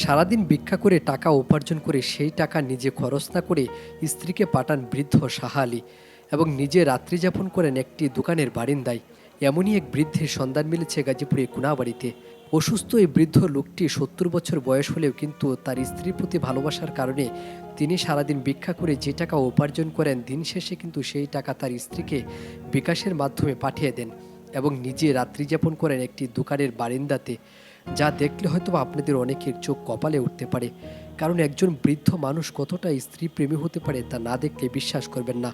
সারাদিন ভিক্ষা করে টাকা উপার্জন করে সেই টাকা নিজে খরচ না করে স্ত্রীকে পাঠান বৃদ্ধ সাহা আলী এবং নিজে রাত্রি যাপন করেন একটি দোকানের বারিন্দায়। এমনই এক বৃদ্ধের সন্ধান মিলেছে গাজীপুরে কোনাবাড়িতে। অসুস্থ এই বৃদ্ধ লোকটি ৭০ বছর বয়স হলেও কিন্তু তার স্ত্রীর প্রতি ভালোবাসার কারণে তিনি সারাদিন ভিক্ষা করে যে টাকা উপার্জন করেন, দিন শেষে কিন্তু সেই টাকা তার স্ত্রীকে বিকাশের মাধ্যমে পাঠিয়ে দেন এবং নিজে রাত্রি যাপন করেন একটি দোকানের বারিন্দাতে। যা দেখলে হয়তো আপনাদের অনেকের চোখ কপালে উঠতে পারে, কারণ একজন বৃদ্ধ মানুষ কতটা স্ত্রী প্রেমী হতে পারে তা না দেখলে বিশ্বাস করবেন না।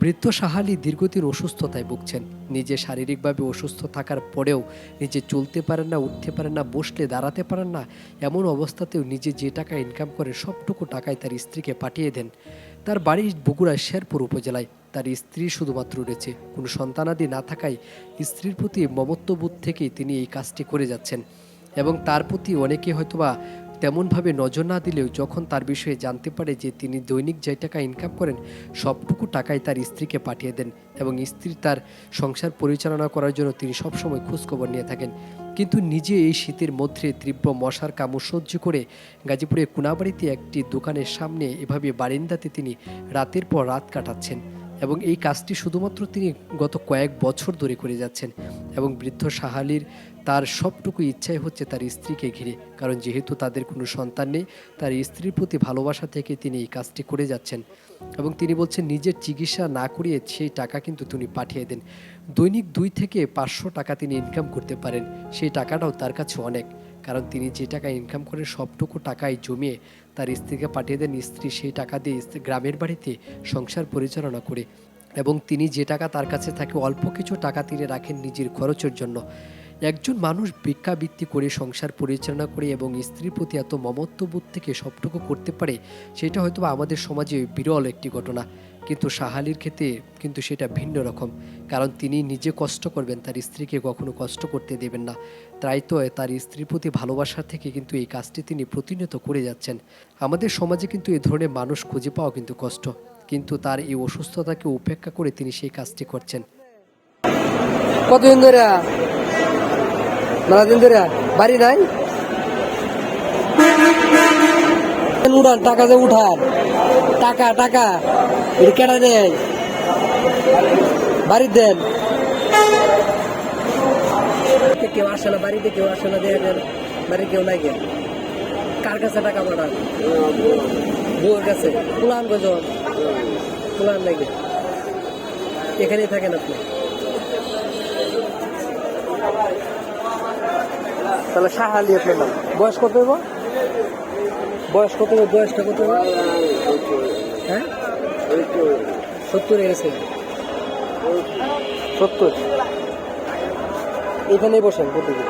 বৃদ্ধ সাহালি দীর্ঘদিন অসুস্থতায় ভুগছেন। নিজে শারীরিকভাবে অসুস্থ থাকার পরেও নিজে চলতে পারেন না, উঠতে পারেন না, বসলে দাঁড়াতে পারেন না। এমন অবস্থাতেও নিজে যে টাকা ইনকাম করে সবটুকু টাকায় তার স্ত্রীকে পাঠিয়ে দেন। তার বাড়ি বগুড়ার শেরপুর উপজেলায়। তার স্ত্রী শুধুমাত্র রয়েছে, কোনো সন্তানাদি না থাকায় স্ত্রীর প্রতি মমত্ববোধ থেকেই তিনি এই কাজটি করে যাচ্ছেন এবং তার প্রতি অনেকে হয়তোবা তেমনভাবে নজর না দিলেও যখন তার বিষয়ে জানতে পারে যে তিনি দৈনিক যে টাকা ইনকাম করেন সবটুকু টাকাই তার স্ত্রীকে পাঠিয়ে দেন এবং স্ত্রী তার সংসার পরিচালনা করার জন্য তিনি সবসময় খোঁজখবর নিয়ে থাকেন। কিন্তু নিজে এই শীতের মধ্যে তীব্র মশার কামড় সহ্য করে গাজীপুরের কোনাবাড়িতে একটি দোকানের সামনে এভাবে বারিন্দাতে তিনি রাতের পর রাত কাটাচ্ছেন এবং এই কাজটি শুধুমাত্র তিনি গত কয়েক বছর ধরে করে যাচ্ছেন। এবং বৃদ্ধ সাহালির তার সবটুকু ইচ্ছাই হচ্ছে তার স্ত্রীকে ঘিরে, কারণ যেহেতু তাদের কোনো সন্তান নেই, তার স্ত্রীর প্রতি ভালোবাসা থেকে তিনি এই কাজটি করে যাচ্ছেন এবং তিনি বলছেন নিজের চিকিৎসা না করিয়ে সেই টাকা কিন্তু তিনি পাঠিয়ে দেন। দৈনিক ২ থেকে ৫০০ টাকা তিনি ইনকাম করতে পারেন। সেই টাকাটাও তার কাছে অনেক, কারণ তিনি যে টাকা ইনকাম করেন সবটুকু টাকাই জমিয়ে তার স্ত্রীকে পাঠিয়ে দেন। স্ত্রী সেই টাকা দিয়ে গ্রামের বাড়িতে সংসার পরিচালনা করে এবং তিনি যে টাকা তার কাছে থাকে অল্প কিছু টাকা তিনি রাখেন নিজের খরচের জন্য। একজন মানুষ ভিক্ষাবৃত্তি করে সংসার পরিচালনা করে এবং স্ত্রীর প্রতি এত মমত্ববোধ থেকে সবটুকু করতে পারে, সেটা হয়তো আমাদের সমাজে বিরল একটি ঘটনা। কিন্তু সাহালির ক্ষেত্রে কিন্তু সেটা ভিন্ন রকম, কারণ তিনি নিজে কষ্ট করবেন, তার স্ত্রীকে কখনো কষ্ট করতে দেবেন না। তাই তো তার স্ত্রীর প্রতি ভালোবাসা থেকে কিন্তু এই কাজটি তিনি প্রতিনিয়ত করে যাচ্ছেন। আমাদের সমাজে কিন্তু এ ধরনের মানুষ খুঁজে পাওয়া কিন্তু কষ্ট, কিন্তু তার এই অসুস্থতাকে উপেক্ষা করে তিনি সেই কাজটি করছেন। কতদিন ধরে মেলাদিন ধরে বাড়ি নাই উঠান টাকা যে উঠান টাকা টাকা এটা কেনা নেই বাড়ি দেন। কেউ আসে না বাড়িতে, কেউ আসে না, দিয়ে দেন বাড়ি কেউ নাই। কার কাছে টাকা পাঠান? বউয়ের কাছে। পুলান গজন পুলান লাগে, এখানেই থাকেন আপনি। তাহলে সাহালি আপনার নাম। বয়স কত হইব? বয়স কত হইব? বয়সটা কত হইব? হ্যাঁ 70 গেছে। 70 এখানেই বসেন প্রতিদিন।